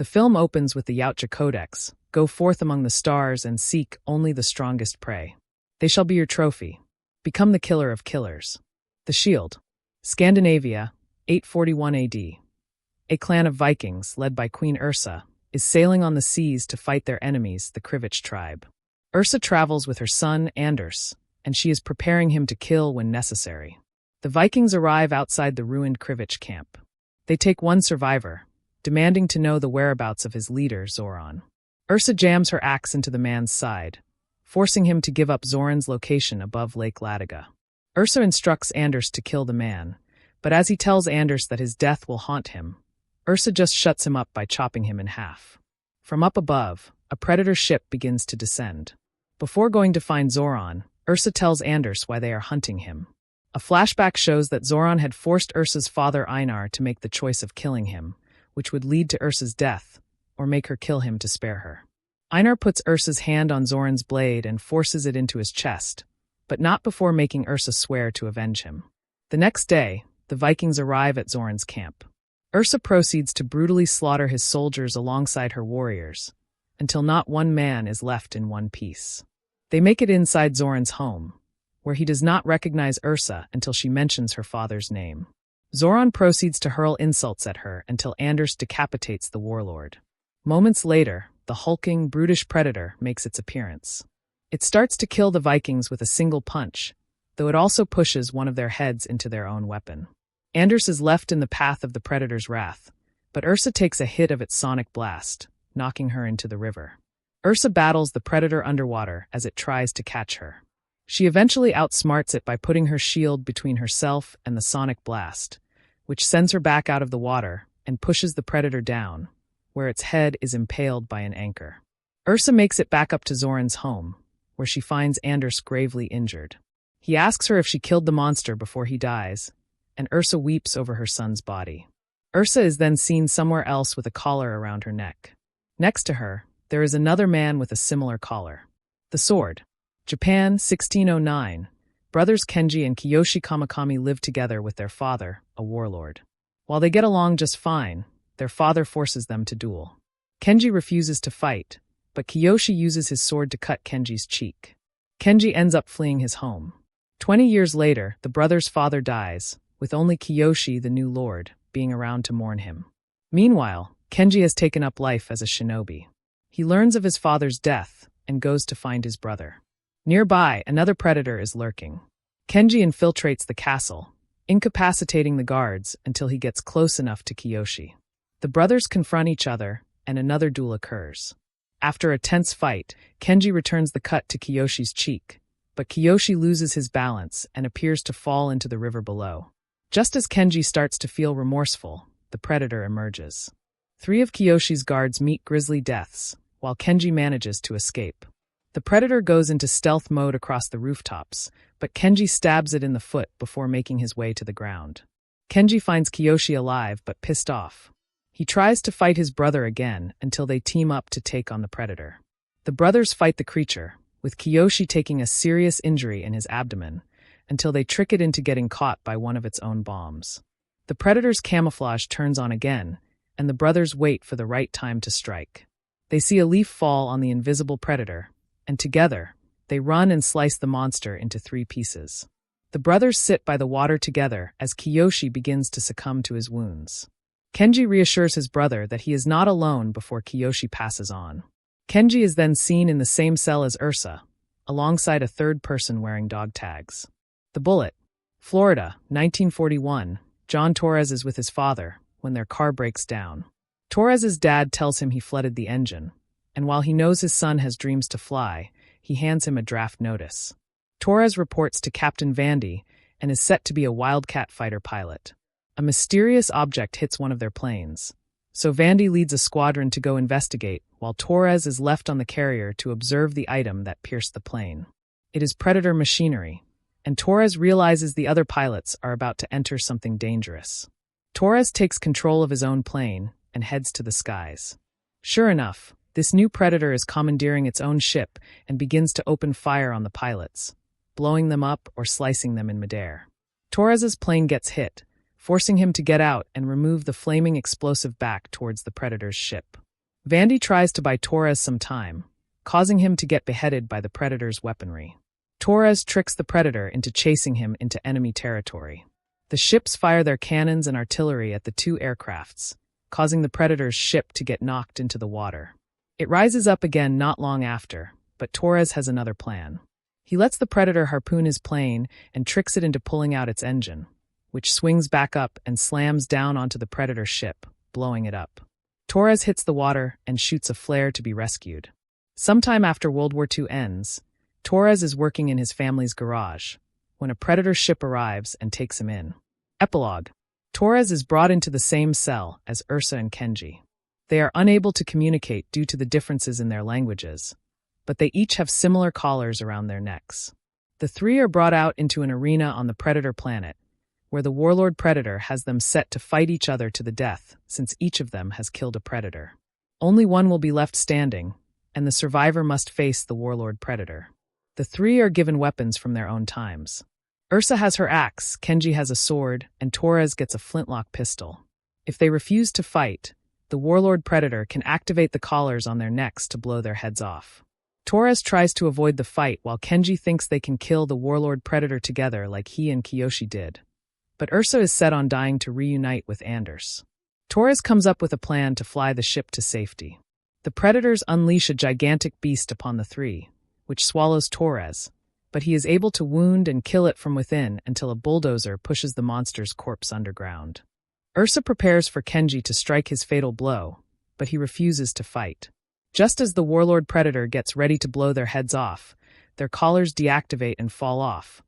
The film opens with the Yautja Codex: go forth among the stars and seek only the strongest prey. They shall be your trophy. Become the killer of killers. The Shield. Scandinavia, 841 AD. A clan of Vikings, led by Queen Ursa, is sailing on the seas to fight their enemies, the Krivich tribe. Ursa travels with her son, Anders, and she is preparing him to kill when necessary. The Vikings arrive outside the ruined Krivich camp. They take one survivor, demanding to know the whereabouts of his leader, Zoran. Ursa jams her axe into the man's side, forcing him to give up Zoran's location above Lake Ladoga. Ursa instructs Anders to kill the man, but as he tells Anders that his death will haunt him, Ursa just shuts him up by chopping him in half. From up above, a predator ship begins to descend. Before going to find Zoran, Ursa tells Anders why they are hunting him. A flashback shows that Zoran had forced Ursa's father Einar to make the choice of killing him, which would lead to Ursa's death, or make her kill him to spare her. Einar puts Ursa's hand on Zoran's blade and forces it into his chest, but not before making Ursa swear to avenge him. The next day, the Vikings arrive at Zoran's camp. Ursa proceeds to brutally slaughter his soldiers alongside her warriors, until not one man is left in one piece. They make it inside Zoran's home, where he does not recognize Ursa until she mentions her father's name. Zoran proceeds to hurl insults at her until Anders decapitates the warlord. Moments later, the hulking, brutish predator makes its appearance. It starts to kill the Vikings with a single punch, though it also pushes one of their heads into their own weapon. Anders is left in the path of the predator's wrath, but Ursa takes a hit of its sonic blast, knocking her into the river. Ursa battles the predator underwater as it tries to catch her. She eventually outsmarts it by putting her shield between herself and the sonic blast, which sends her back out of the water and pushes the predator down, where its head is impaled by an anchor. Ursa makes it back up to Zoran's home, where she finds Anders gravely injured. He asks her if she killed the monster before he dies, and Ursa weeps over her son's body. Ursa is then seen somewhere else with a collar around her neck. Next to her, there is another man with a similar collar. The Sword. Japan, 1609. Brothers Kenji and Kiyoshi Kamakami live together with their father, a warlord. While they get along just fine, their father forces them to duel. Kenji refuses to fight, but Kiyoshi uses his sword to cut Kenji's cheek. Kenji ends up fleeing his home. 20 years later, the brother's father dies, with only Kiyoshi, the new lord, being around to mourn him. Meanwhile, Kenji has taken up life as a shinobi. He learns of his father's death and goes to find his brother. Nearby, another predator is lurking. Kenji infiltrates the castle, incapacitating the guards until he gets close enough to Kiyoshi. The brothers confront each other, and another duel occurs. After a tense fight, Kenji returns the cut to Kiyoshi's cheek, but Kiyoshi loses his balance and appears to fall into the river below. Just as Kenji starts to feel remorseful, the predator emerges. 3 of Kiyoshi's guards meet grisly deaths, while Kenji manages to escape. The predator goes into stealth mode across the rooftops, but Kenji stabs it in the foot before making his way to the ground. Kenji finds Kiyoshi alive but pissed off. He tries to fight his brother again until they team up to take on the predator. The brothers fight the creature, with Kiyoshi taking a serious injury in his abdomen, until they trick it into getting caught by one of its own bombs. The predator's camouflage turns on again, and the brothers wait for the right time to strike. They see a leaf fall on the invisible predator, and together, they run and slice the monster into 3 pieces. The brothers sit by the water together as Kiyoshi begins to succumb to his wounds. Kenji reassures his brother that he is not alone before Kiyoshi passes on. Kenji is then seen in the same cell as Ursa, alongside a third person wearing dog tags. The Bullet. Florida, 1941. John Torres is with his father when their car breaks down. Torres's dad tells him he flooded the engine, and while he knows his son has dreams to fly, he hands him a draft notice. Torres reports to Captain Vandy and is set to be a Wildcat fighter pilot. A mysterious object hits one of their planes, so Vandy leads a squadron to go investigate, while Torres is left on the carrier to observe the item that pierced the plane. It is Predator machinery, and Torres realizes the other pilots are about to enter something dangerous. Torres takes control of his own plane and heads to the skies. Sure enough, this new Predator is commandeering its own ship and begins to open fire on the pilots, blowing them up or slicing them in midair. Torres's plane gets hit, forcing him to get out and remove the flaming explosive back towards the Predator's ship. Vandy tries to buy Torres some time, causing him to get beheaded by the Predator's weaponry. Torres tricks the Predator into chasing him into enemy territory. The ships fire their cannons and artillery at the two aircrafts, causing the Predator's ship to get knocked into the water. It rises up again not long after, but Torres has another plan. He lets the Predator harpoon his plane and tricks it into pulling out its engine, which swings back up and slams down onto the Predator ship, blowing it up. Torres hits the water and shoots a flare to be rescued. Sometime after World War II ends, Torres is working in his family's garage when a Predator ship arrives and takes him in. Epilogue. Torres is brought into the same cell as Ursa and Kenji. They are unable to communicate due to the differences in their languages, but they each have similar collars around their necks. The three are brought out into an arena on the Predator planet, where the Warlord Predator has them set to fight each other to the death since each of them has killed a Predator. Only one will be left standing, and the survivor must face the Warlord Predator. The three are given weapons from their own times. Ursa has her axe, Kenji has a sword, and Torres gets a flintlock pistol. If they refuse to fight, the Warlord Predator can activate the collars on their necks to blow their heads off. Torres tries to avoid the fight while Kenji thinks they can kill the Warlord Predator together like he and Kiyoshi did. But Ursa is set on dying to reunite with Anders. Torres comes up with a plan to fly the ship to safety. The Predators unleash a gigantic beast upon the three, which swallows Torres, but he is able to wound and kill it from within until a bulldozer pushes the monster's corpse underground. Ursa prepares for Kenji to strike his fatal blow, but he refuses to fight. Just as the Warlord Predator gets ready to blow their heads off, their collars deactivate and fall off,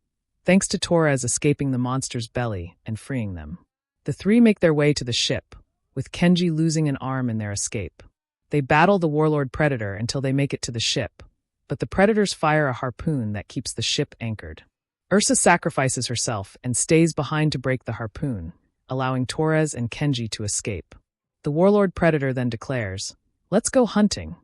thanks to Torres escaping the monster's belly and freeing them. The three make their way to the ship, with Kenji losing an arm in their escape. They battle the Warlord Predator until they make it to the ship, but the Predators fire a harpoon that keeps the ship anchored. Ursa sacrifices herself and stays behind to break the harpoon, allowing Torres and Kenji to escape. The Warlord Predator then declares, "Let's go hunting,"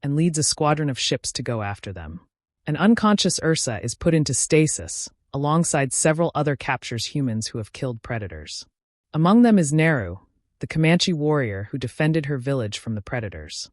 and leads a squadron of ships to go after them. An unconscious Ursa is put into stasis, alongside several other captured humans who have killed Predators. Among them is Neru, the Comanche warrior who defended her village from the Predators.